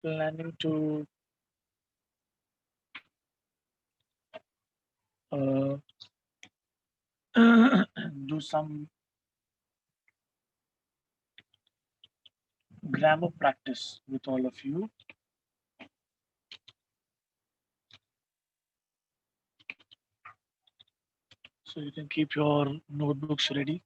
planning to uh, do some grammar practice with all of you. So you can keep your notebooks ready.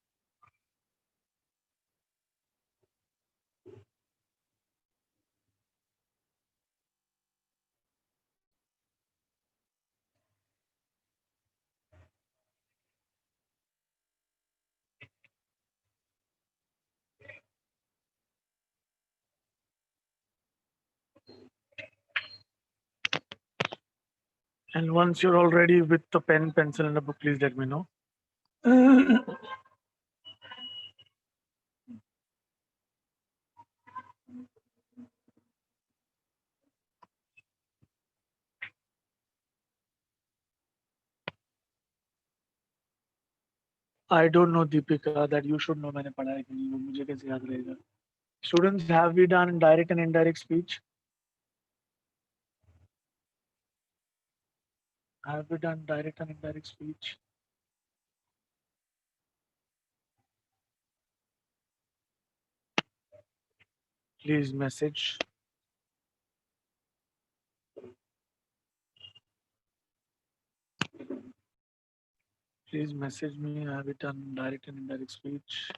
And once you're all ready with the pen, pencil, and a book, please let me know. I don't know, Deepika, that you should know. मैंने पढ़ा है कि नहीं, वो मुझे कैसे याद रहेगा? Students, have we done direct and indirect speech? Have we done direct and indirect speech? Please message. Please message me. Have we done direct and indirect speech?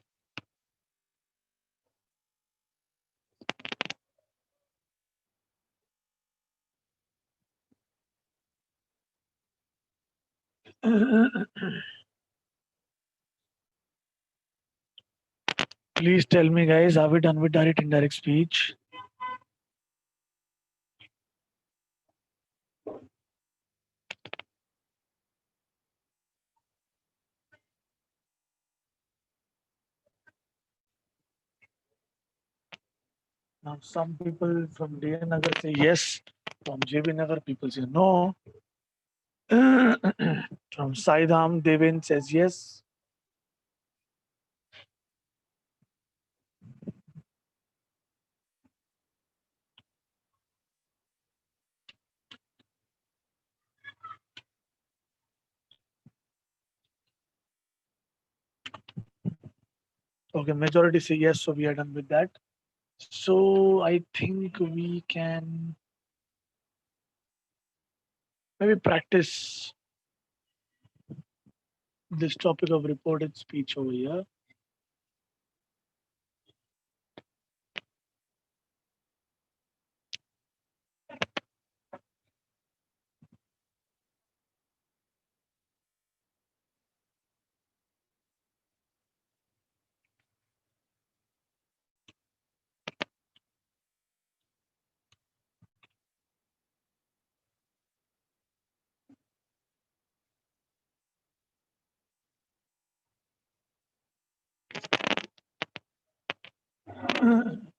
Please tell me, guys, have we done with direct indirect speech? Now, some people from DN Nagar say yes. From JB Nagar, people say no. From Saidam, Devin says yes. Okay, majority say yes, so we are done with that. So I think we can maybe practice this topic of reported speech over here.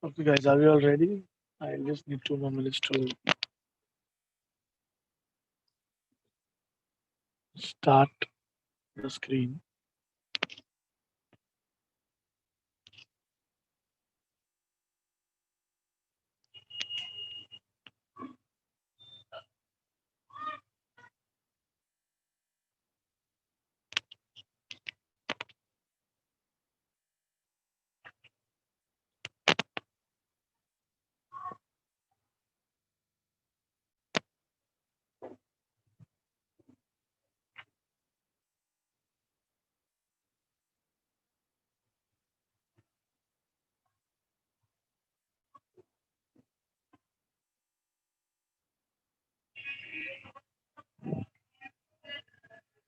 Okay, guys, are we all ready? I just need 2 more minutes to start the screen.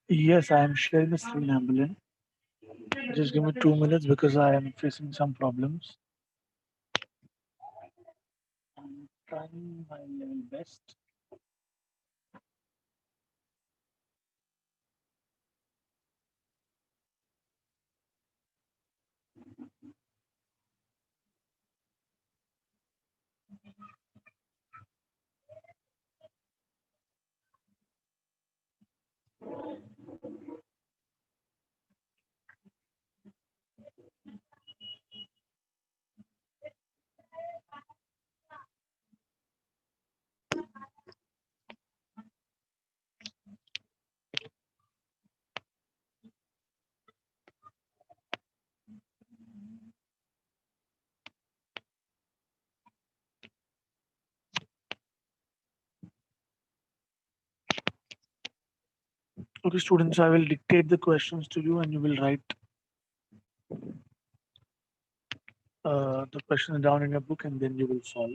Yes, I am sharing the screen, Amberlin. Just give me 2 minutes because I am facing some problems. I'm trying my level best. Okay, students, I will dictate the questions to you and you will write the question down in your book and then you will solve.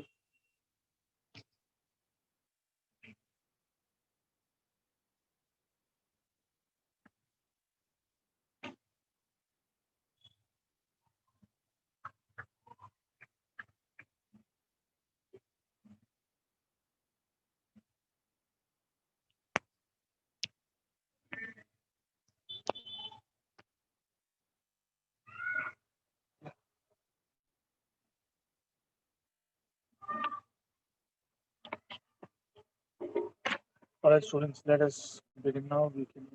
All right, students, let us begin now. We can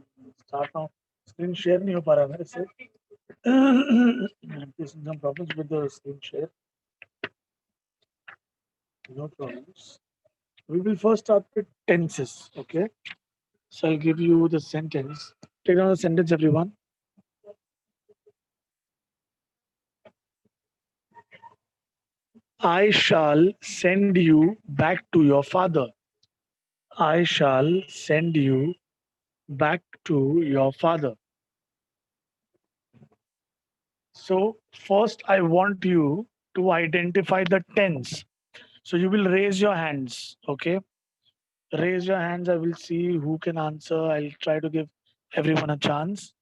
start now. Screen share नहीं हो पा रहा है मेरे से. I'm facing some problems with the screen share. No problems. We will first start with tenses. Okay. So I'll give you the sentence. Take down the sentence, everyone. I shall send you back to your father. I shall send you back to your father. So first I want you to identify the tense. So you will raise your hands, okay? Raise your hands. I will see who can answer. I'll try to give everyone a chance.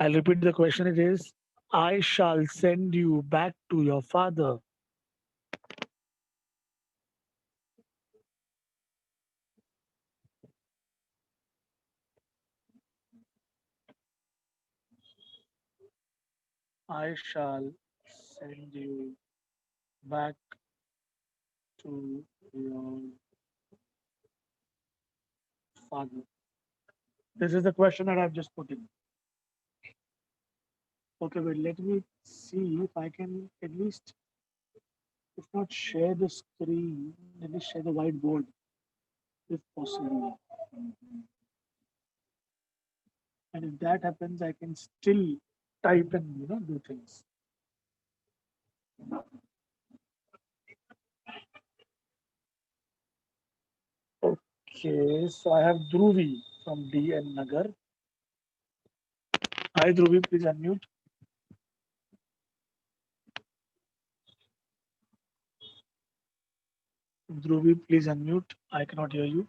I'll repeat the question. It is, I shall send you back to your father. I shall send you back to your father. This is the question that I've just put in. Okay, wait, let me see if I can at least, if not share the screen, let me share the whiteboard if possible. And if that happens, I can still type and do things. Okay, so I have Dhruvi from DN Nagar. Hi Dhruvi, please unmute. Dhruvi, please unmute. I cannot hear you.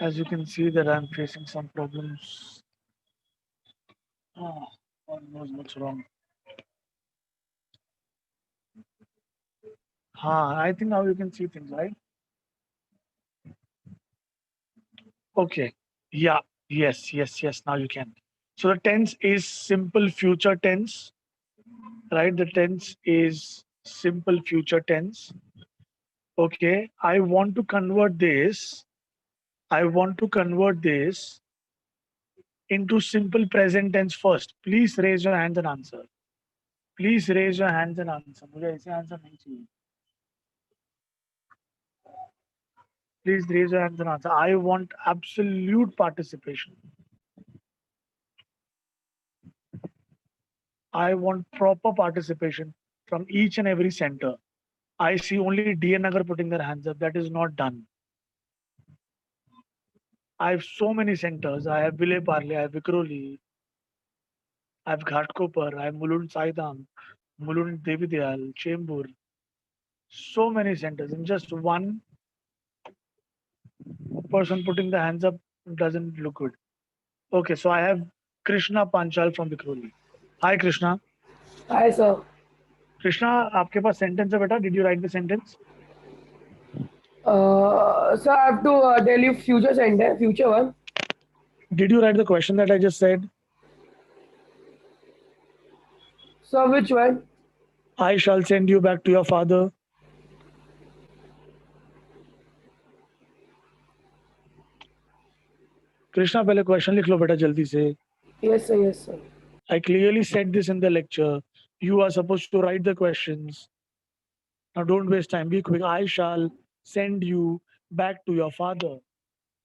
As you can see that I'm facing some problems. Oh, God knows what's wrong. I think now you can see things, right? Okay. Yeah. Yes. Now you can. So the tense is simple future tense, right? The tense is simple future tense. Okay. I want to convert this into simple present tense first. Please raise your hands and answer. Please raise your hands and answer. मुझे ऐसे answer नहीं चाहिए. Please raise your hands and answer. I want absolute participation. I want proper participation from each and every center. I see only DN Nagar putting their hands up. That is not done. I have so many centers. I have Vile Parle, I have Vikroli, I have Ghatkopar, I have Mulund Saidam, Mulund Devidayal, Chembur. So many centers. And just one person putting the hands up doesn't look good. Okay, so I have Krishna Panchal from Vikroli. Hi Krishna. Hi, sir. Krishna, आपके पास sentence है बेटा? Did you write the sentence? So I have to tell you future sentence, future one. Did you write the question that I just said? So which one? I shall send you back to your father. Krishna पहले question लिख लो बेटा जल्दी से. Yes, sir. Yes, sir. I clearly said this in the lecture. You are supposed to write the questions. Now don't waste time. Be quick. I shall send you back to your father.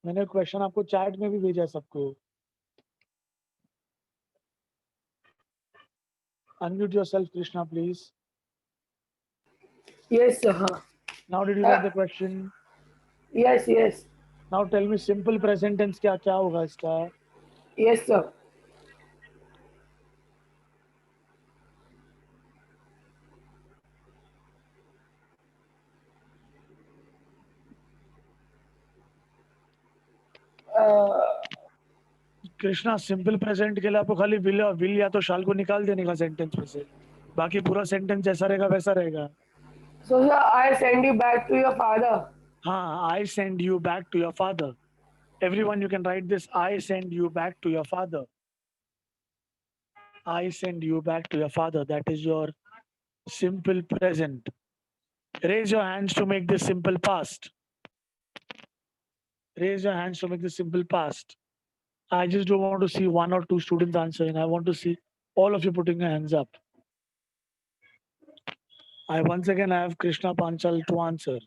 मैंने question आपको chat में भी भेजा सबको. Unmute yourself, Krishna, please. Yes, sir. Now, did you get the question? Yes, yes. Now, tell me simple present tense क्या क्या होगा इसका? Yes, sir. Krishna simple present के लिए आपको खाली विल या तो शाल को निकाल देने का सेंटेंस में से, बाकी पूरा सेंटेंस जैसा रहेगा वैसा रहेगा. So, sir, I send you back to your father. हाँ, I send you back to your father. Everyone, you can write this. I send you back to your father. I send you back to your father. That is your simple present. Raise your hands to make this simple past. Raise your hands to make this simple past. I just don't want to see one or two students answering. I want to see all of you putting your hands up. I once again have Krishna Panchal to answer.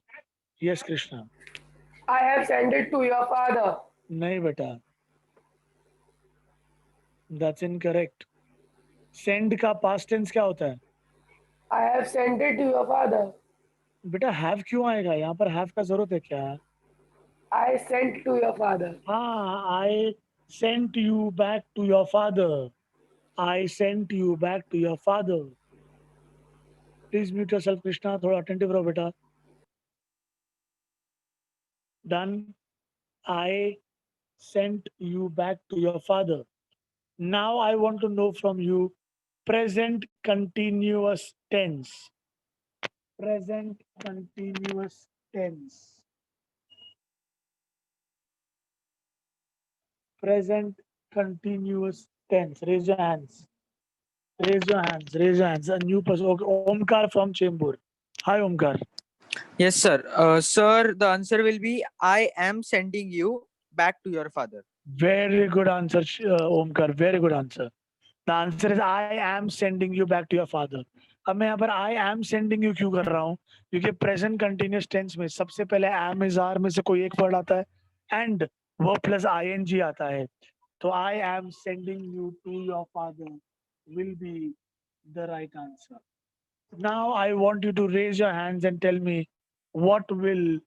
Yes, Krishna. I have sent it to your father. नहीं बेटा. That's incorrect. Send का past tense क्या होता है? I have sent it to your father. बेटा have क्यों आएगा? यहाँ पर have का जरूरत है क्या? I sent to your father. हाँ, I sent you back to your father. I sent you back to your father. Please mute yourself, Krishna. थोड़ा attentive रहो बेटा. Done. I sent you back to your father. Now I want to know from you present continuous tense. Present continuous tense. Present continuous tense. Raise your hands. Raise your hands. Raise your hands. A new person. Okay. Omkar from Chembur. Hi, Omkar. Yes, sir. Sir, the answer will be I am sending you back to your father. Very good answer, Omkar. Very good answer. The answer is I am sending you back to your father. अब मैं यहाँ पर I am sending you क्यों कर रहा हूँ? क्योंकि present continuous tense में सबसे पहले am is are में से कोई एक word आता है and verb plus ing आता है. तो I am sending you to your father will be the right answer. Now I want you to raise your hands and tell me what will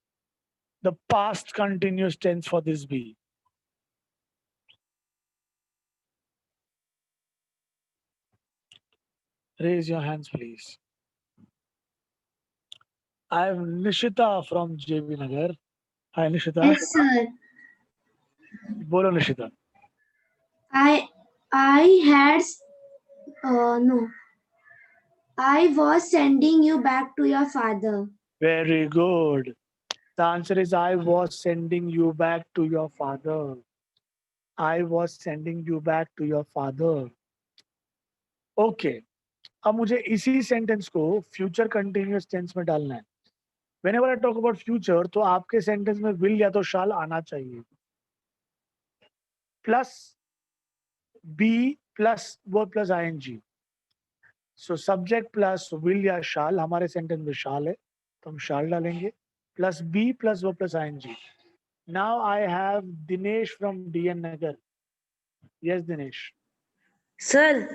the past continuous tense for this be? Raise your hands, please. I have Nishita from JB Nagar. Hi, Nishita. Yes, sir. Bolo, Nishita. I had no. I was sending you back to your father. Very good. The answer is I was sending you back to your father. I was sending you back to your father. Okay. अब मुझे इसी sentence को future continuous tense में डालना है. Whenever I talk about future, तो आपके sentence में will या तो shall आना चाहिए. Plus be plus verb plus ing. So subject plus will या shall हमारे सेंटेंस में shall है, तो हम shall डालेंगे. Plus be plus verb plus ing. Now I have Dinesh from DN Nagar. Yes, Dinesh. Sir,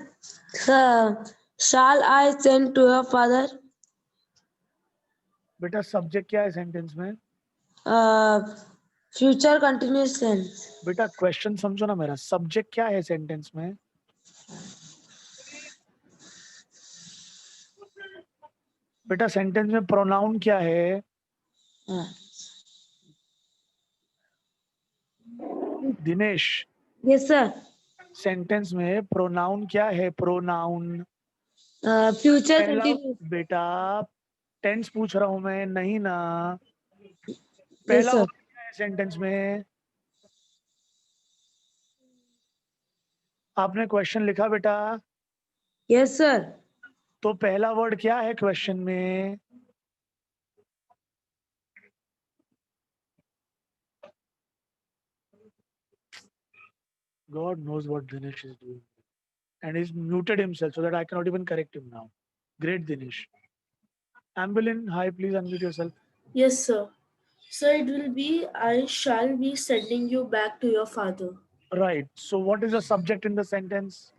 shall I send to your father? बेटा subject क्या है सेंटेंस में? Future continuous tense. बेटा क्वेश्चन समझो ना मेरा. सब्जेक्ट क्या है सेंटेंस में? बेटा सेंटेंस में प्रोनाउन क्या है? दिनेश. Yes, sir. सेंटेंस में प्रोनाउन क्या है? प्रोनाउन. Future पहला continuous. बेटा टेंस पूछ रहा हूं मैं, नहीं ना. Yes, पहला sir. वर्ड क्या है सेंटेंस में? आपने क्वेश्चन लिखा बेटा? Yes, sir. तो पहला वर्ड क्या है क्वेश्चन में? God knows what Dinesh is doing. And he's muted himself so that I cannot even correct him now. Great, Dinesh. Ambulin, hi, please unmute yourself. Yes, sir. So it will be I shall be sending you back to your father. Right. So what is the subject in the sentence?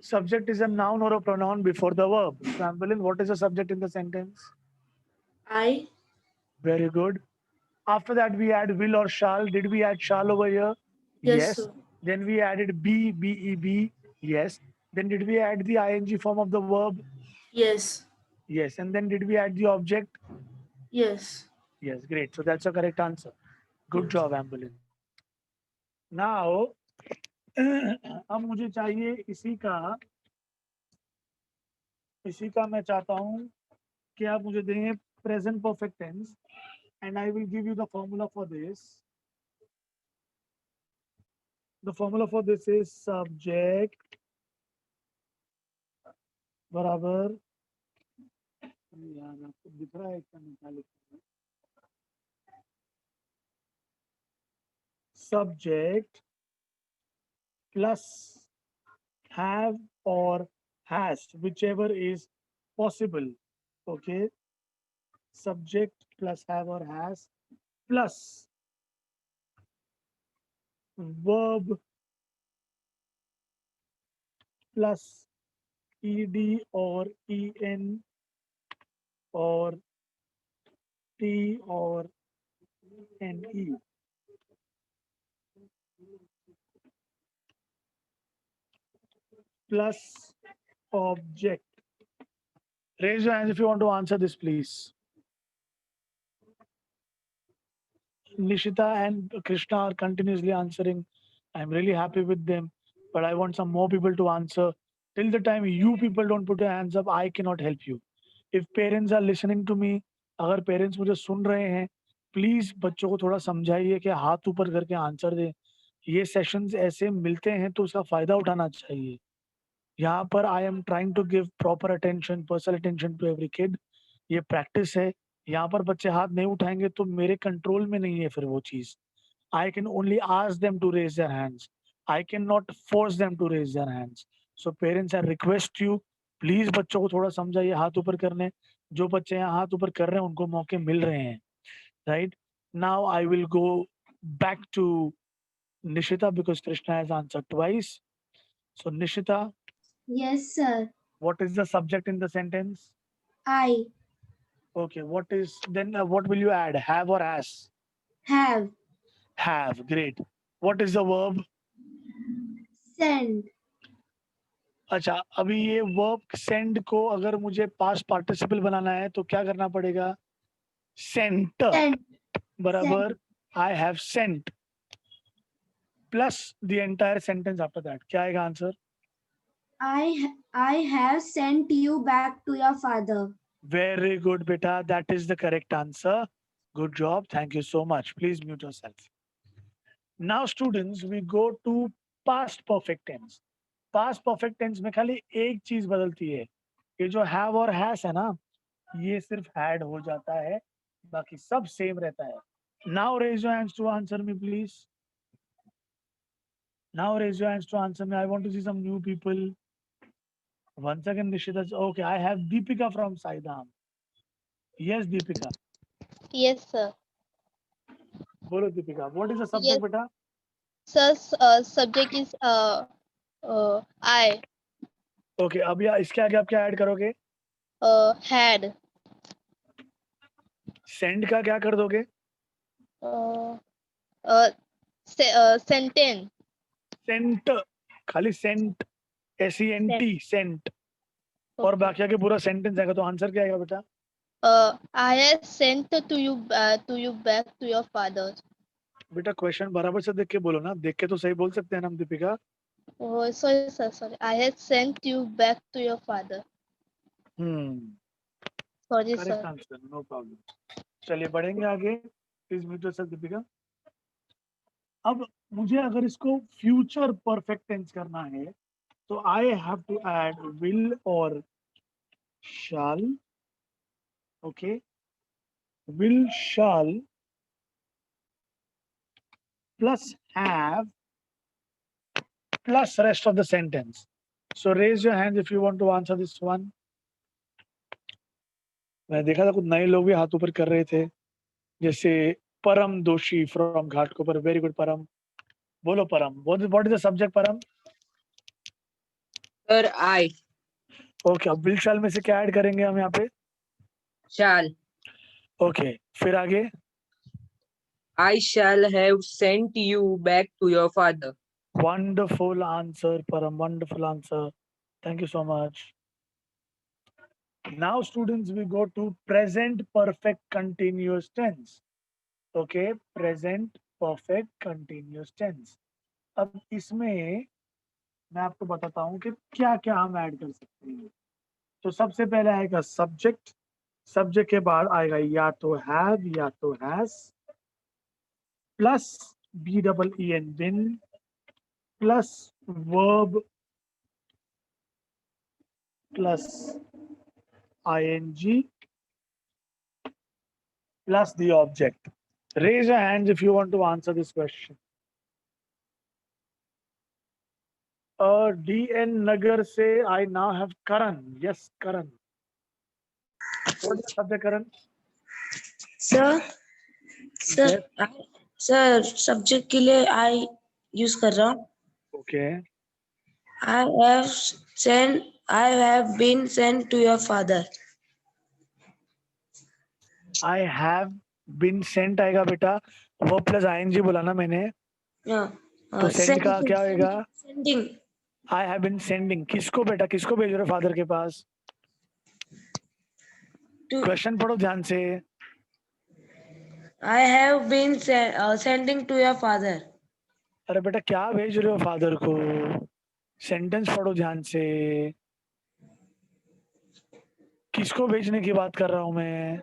Subject is a noun or a pronoun before the verb. So, Amberlin, what is the subject in the sentence? I. Very good. After that, we add will or shall. Did we add shall over here? Yes, sir. Then we added be, B-E-B. Yes. Then did we add the ing form of the verb? Yes. Yes. And then did we add the object? Yes. Yes. Great. So that's a correct answer. Good Yes. job, Amberlin. Now, अब मुझे चाहिए इसी का मैं चाहता हूँ कि आप मुझे दें present perfect tense and I will give you the formula for this. The formula for this is subject बराबर यार आपको दिख रहा है क्या मैं क्या लिख रहा हूँ? Subject plus have or has, whichever is possible. Okay. Subject plus have or has plus verb plus ed or en or t or ne plus object. Raise your hands if you want to answer this, please. Nishita and Krishna are continuously answering. I'm really happy with them, but I want some more people to answer. Till the time you people don't put your hands up, I cannot help you. If parents are listening to me, अगर parents मुझे सुन रहे हैं, please बच्चों को थोड़ा समझाइए कि हाथ ऊपर करके आंसर दें. ये सेशंस ऐसे मिलते हैं तो उसका फायदा उठाना चाहिए. यहाँ पर I am trying to give proper attention, personal attention to every kid. ये प्रैक्टिस है. यहाँ पर बच्चे हाथ नहीं उठाएंगे तो मेरे कंट्रोल में नहीं है फिर वो चीज. I can only ask them to raise their hands. I can not force them to raise their hands. So parents I request you, please बच्चों को थोड़ा समझाइए हाथ ऊपर करने. जो बच्चे यहाँ हाथ ऊपर कर रहे हैं उनको मौके मिल रहे हैं. Right now I will go back to Nishita because Krishna has answered twice. So Nishita, Yes, sir. what is the subject in the sentence? I Okay, what is then? What will you add? Have or has? have Have. Great. What is the verb? sent. अच्छा, अभी ये verb send को अगर मुझे past participle बनाना है तो क्या करना पड़ेगा? Sent Sent. बराबर I have sent plus the entire sentence after that. क्या आएगा answer? I have sent you back to your father. Very good, beta. That is the correct answer. Good job. Thank you so much. Please mute yourself. Now, students, we go to past perfect tense. Past perfect tense में खाली एक चीज बदलती है. ये जो have और has है ना, ये सिर्फ had हो जाता है, बाकी सब सेम रहता है. Now raise your hands to answer me, please. Now raise your hands to answer me. I want to see some new people. Once again, Nishita. Okay, I have Deepika from Saidam. Yes, Deepika. Yes, sir. बोलो Deepika. What is the subject, Yes. beta? Sir, subject is I Okay, अब या इसके आगे आप क्या add करोगे? had Send का क्या कर दोगे? sentence. Sent. खाली sent. SENT. Sent. और Okay. बाकी आगे पूरा सेंटेंस आएगा तो आंसर क्या आएगा बेटा? I have sent to you back to your father. बेटा क्वेश्चन बराबर से देख के बोलो ना. देख के तो सही बोल सकते हैं ना हम Deepika. Oh, sorry, sir. Sorry. I have sent you back to your father. Sorry, correct sir. Answer. No problem. चलिए बढ़ेंगे आगे. Please mute yourself Deepika. अब मुझे अगर इसको फ्यूचर परफेक्ट टेंस करना है तो I have to add will और shall. Okay, will, shall plus have plus rest of the sentence. So raise your hands if you want to answer this one. मैं देखा था कुछ नए लोग भी हाथ ऊपर कर रहे थे, जैसे परम दोषी फ्रॉम घाटकोपर. वेरी गुड परम. बोलो परम. What is the subject, परम? Sir, I ओके, अब विल शैल में से क्या ऐड करेंगे हम यहाँ पे? shall. ओके, फिर आगे? I shall have sent you back to your father. Wonderful answer, Param. Wonderful answer. Thank you so much. Now, students, we go to present perfect continuous tense. Okay, present perfect continuous tense. अब इसमें मैं आपको बताता हूँ कि क्या क्या हम ऐड कर सकते हैं। तो सबसे पहले आएगा सब्जेक्ट, सब्जेक्ट के बाद आएगा या तो हैव या तो has, plus BEEN been, plus verb, plus ING, plus the object. Raise your hands if you want to answer this question. DN Nagar say, I now have Karan. Yes, Karan. What is the subject, Karan? Sir sir sir subject के लिए आई use कर रहा हूँ. Okay. I have been sent to your father. I have been sent आएगा बेटा. वो plus ING बोला ना मैंने. तो send का क्या होएगा? Sending. I have been sending. किसको बेटा? किसको भेज रहे हो फादर के पास? क्वेश्चन पढ़ो ध्यान से. I have been sending to your father. अरे बेटा क्या भेज रहे हो फादर को? सेंटेंस पढ़ो ध्यान से. किसको भेजने की बात कर रहा हूं मैं?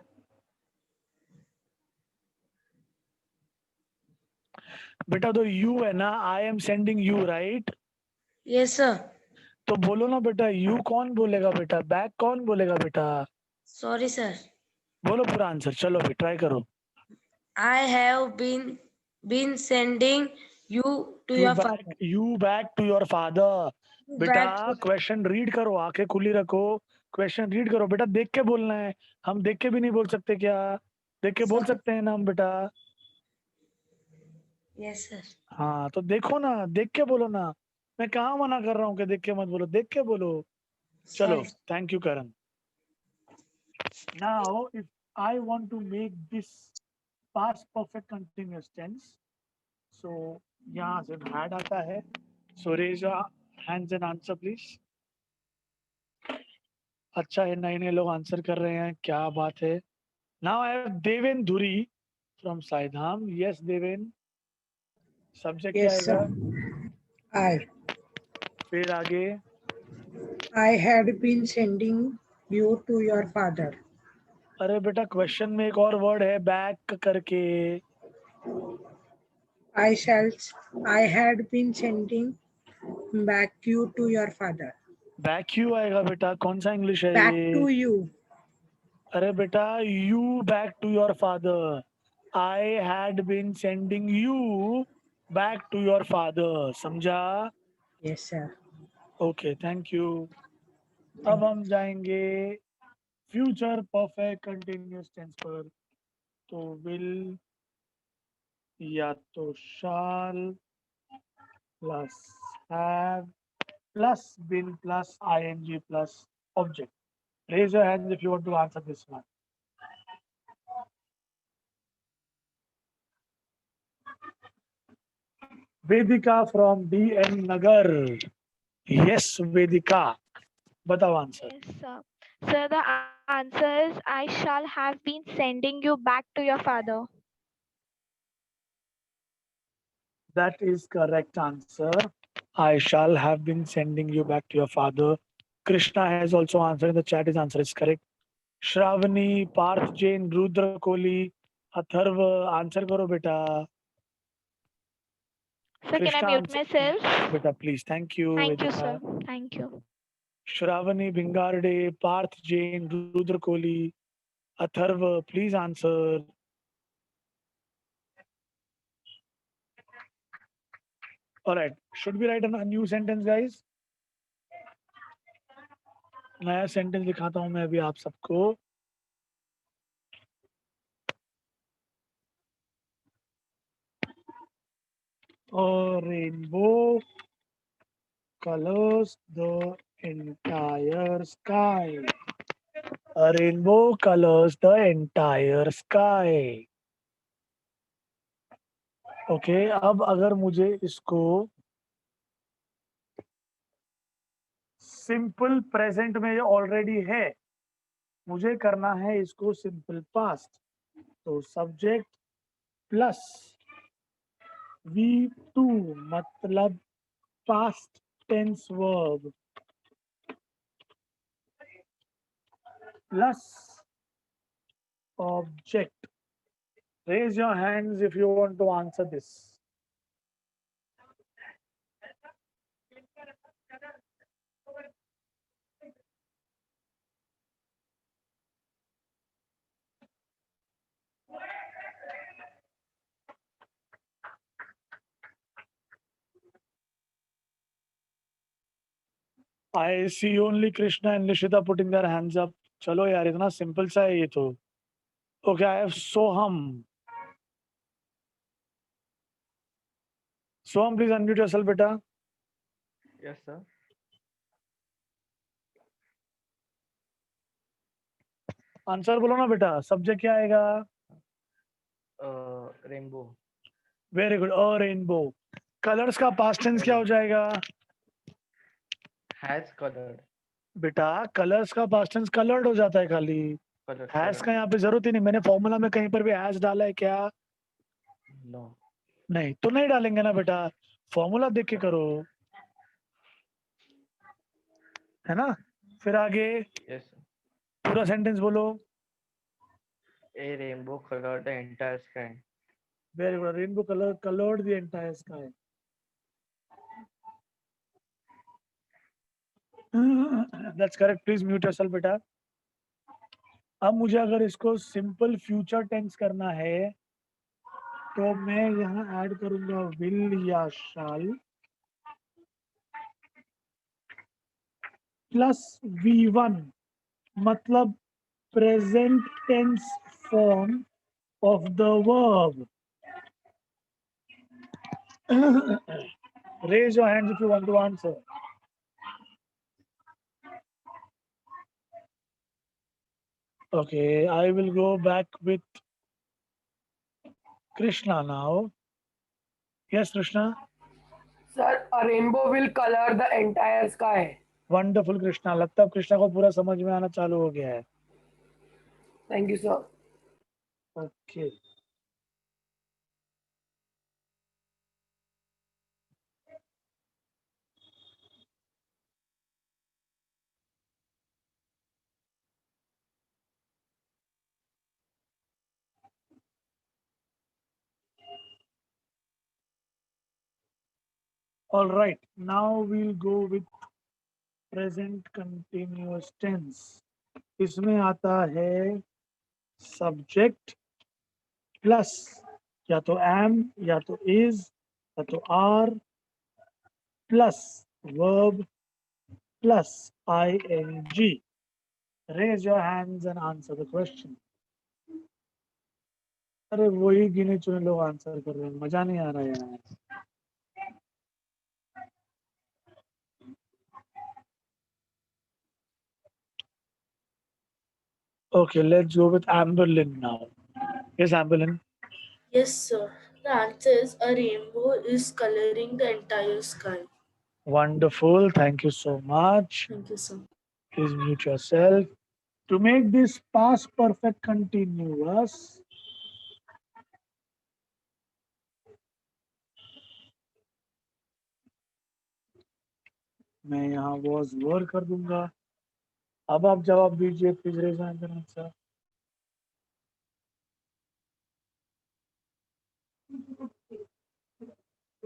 बेटा तो यू है ना, I am sending you, right? Yes sir. तो बोलो ना बेटा, यू कौन बोलेगा बेटा? बैक कौन बोलेगा बेटा? Sorry sir. बोलो पूरा आंसर. चलो फिर ट्राई करो. I have been sending you to your father. You back to your father. बेटा क्वेश्चन रीड करो, आंखें खुली रखो, क्वेश्चन रीड करो बेटा. देख के बोलना है. हम देख के भी नहीं बोल सकते क्या? देख के बोल सकते हैं ना हम बेटा? Yes sir. हाँ तो देखो ना, देख के बोलो ना. मैं कहाँ मना कर रहा हूँ कि देख के मत बोलो, देख के बोलो. चलो, thank you Karan. Now if I want to make this past perfect continuous tense, so यहाँ से had आता है. So raise your hands and answer please. अच्छा है, नए नए लोग आंसर कर रहे हैं, क्या बात है. Now I have Deven Dhuri from Saidham. Yes Deven. Subject क्या Yes, आएगा? I. फिर आगे? I had been sending you to your father. अरे बेटा क्वेश्चन में एक और वर्ड है बैक करके. I had been sending back you to your father. Back you आएगा बेटा. कौन सा इंग्लिश है Back ये? to you. अरे बेटा you back to your father. I had been sending you back to your father. समझा? Yes, sir. Okay, thank you. अब हम जाएंगे फ्यूचर परफेक्ट कंटिन्यूअस टेंस पर. तो विल या तो shall plus have plus been plus ING plus object. Raise your hands if you want to answer this one. Vedika from DN Nagar. Yes, Vedika. बताओ answer. Yes, sir. Sir, the answer is I shall have been sending you back to your father. That is correct answer. I shall have been sending you back to your father. Krishna has also answered in the chat. His answer is correct. Shravani, Parth Jain, Rudra Kohli, Atharva, answer करो बेटा. Sir, can I mute myself? बेटा please. Thank you. Thank you, Vedika. sir. Thank you. Shravani, Bingarde, Parth Jain, Rudra Kohli, Atharva, please answer. All right. Should we write a new sentence, guys? नया sentence लिखाता हूं मैं अभी आप सबको. A rainbow colors the entire sky. A rainbow colors the entire sky. Okay अब अगर मुझे इसको सिंपल प्रेजेंट में ऑलरेडी है, मुझे करना है इसको सिंपल पास्ट, तो सब्जेक्ट प्लस V2 मतलब past tense verb plus object. Raise your hands if you want to answer this. I see only Krishna and Nishita putting their hands up. चलो यार इतना सिंपल सा है ये तो. Okay, I have Soham. Soham, please unmute yourself, beta. Yes, sir. Answer बोलो ना बेटा. सब्जेक्ट क्या आएगा? Rainbow. Very good. अ रेनबो. कलर्स का पास्ट टेंस क्या हो जाएगा? Has colored. बेटा कलर्स का पास्ट टेंस कलर्ड हो जाता है खाली. Colored. हैज का यहाँ पे जरूरत ही नहीं. मैंने फॉर्मूला में कहीं पर भी हैज डाला है क्या? No. नहीं तो नहीं डालेंगे ना बेटा. फॉर्मूला देख के करो, है ना. फिर आगे Yes, sir. पूरा सेंटेंस बोलो. A rainbow colored the entire sky. Very good. Rainbow colour coloured the entire sky. That's correct. Please mute yourself बेटा. अब मुझे अगर इसको सिंपल फ्यूचर टेंस करना है तो मैं यहाँ ऐड करूंगा विल या शाल प्लस V1 मतलब present tense form of the verb. Raise your hands if you want to answer. Okay, I will go back with Krishna now. Yes, Krishna. Sir, a rainbow will color the entire sky. Wonderful, Krishna. लगता है कृष्णा को पूरा समझ में आना चालू हो गया है. Thank you, sir. Okay. All right. Now we'll go with present continuous tense. इसमें आता है subject plus या तो am या तो is या तो are plus verb plus ing. Raise your hands and answer the question. अरे वही गिने चुने लोग आंसर कर रहे हैं. मजा नहीं आ रहा है यार. Okay, let's go with Amberlyn now. Yes, Amberlyn. Yes, sir. The answer is a rainbow is coloring the entire sky. Wonderful. Thank you so much. Thank you, sir. Please mute yourself. To make this past perfect continuous, मैं यहाँ was were कर दूंगा. अब आप जवाब दीजिए. Please raise your hand and answer.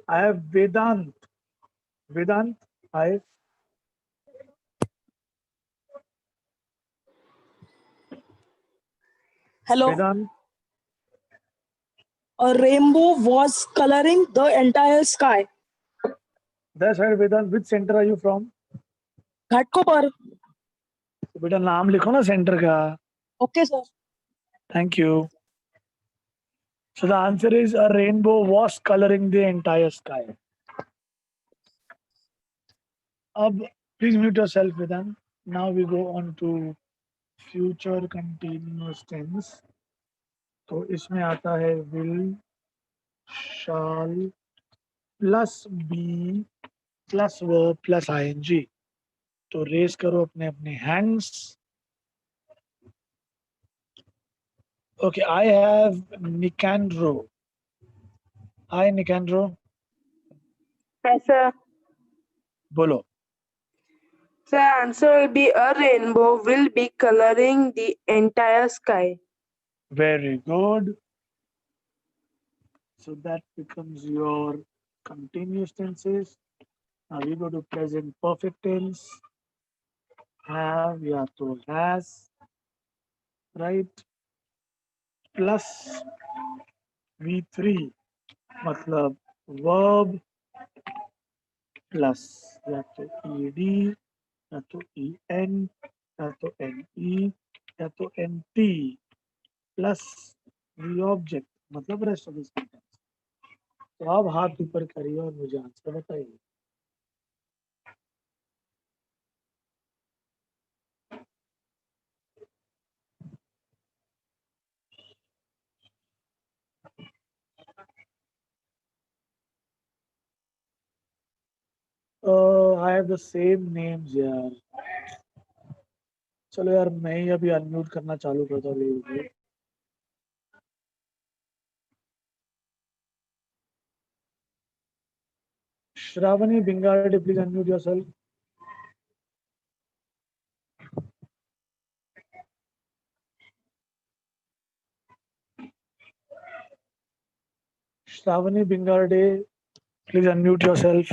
I have Vedant. Vedant, hi. Hello. Vedant, A rainbow was coloring the entire sky. that's right, Vedant. Which center are you from? Ghatkopar. बेटा नाम लिखो ना सेंटर का. Okay, sir. Thank you. So the answer is a rainbow was coloring the entire sky. अब Please mute yourself, Vedant. Now we go on to future continuous tense. तो इसमें आता है will, shall plus be plus verb plus ing. तो race करो अपने अपने hands. Okay, I have Nicandro. Hi, Nicandro. Yes, sir. Bolo. The answer will be a rainbow will be coloring the entire sky. Very good. So that becomes your continuous tenses. Now we go to present perfect tense. Have या तो has, right? Plus V3 मतलब verb plus या तो ed या तो en या तो ne या तो nt plus the object मतलब rest of the sentence. तो आप हाथ ऊपर करिए और मुझे आंसर बताइए. I have the same names यार. चलो यार मैं ही अभी अनम्यूट करना चालू करता हूँ. Shravani Bingarde, please unmute yourself. Shravani Bingarde, please unmute yourself.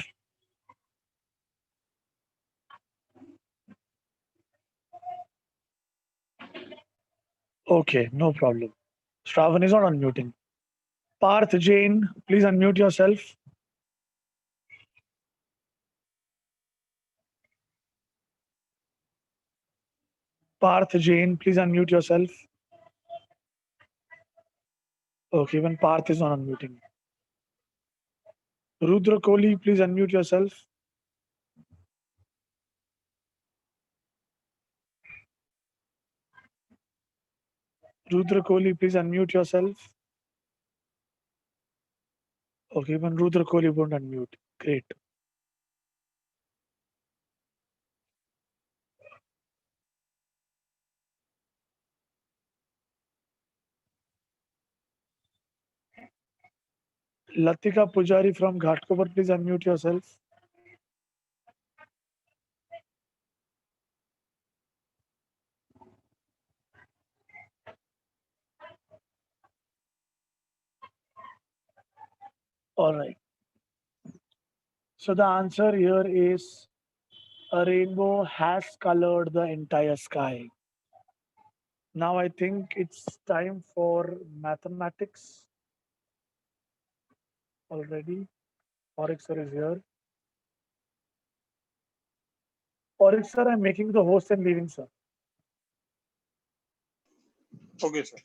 Okay, no problem. Shravan is not unmuting. Parth Jain, please unmute yourself. Parth Jain, please unmute yourself. Okay, even Parth is not unmuting. Rudra Kohli, please unmute yourself. Rudra Kohli, please unmute yourself. Okay, even Rudra Kohli won't unmute. Great. Latika Pujari from Ghatkopar, please unmute yourself. All right. So the answer here is a rainbow has colored the entire sky. Now I think it's time for mathematics already. Oryx sir is here. Oryx sir, I'm making the host and leaving, sir. Okay, sir.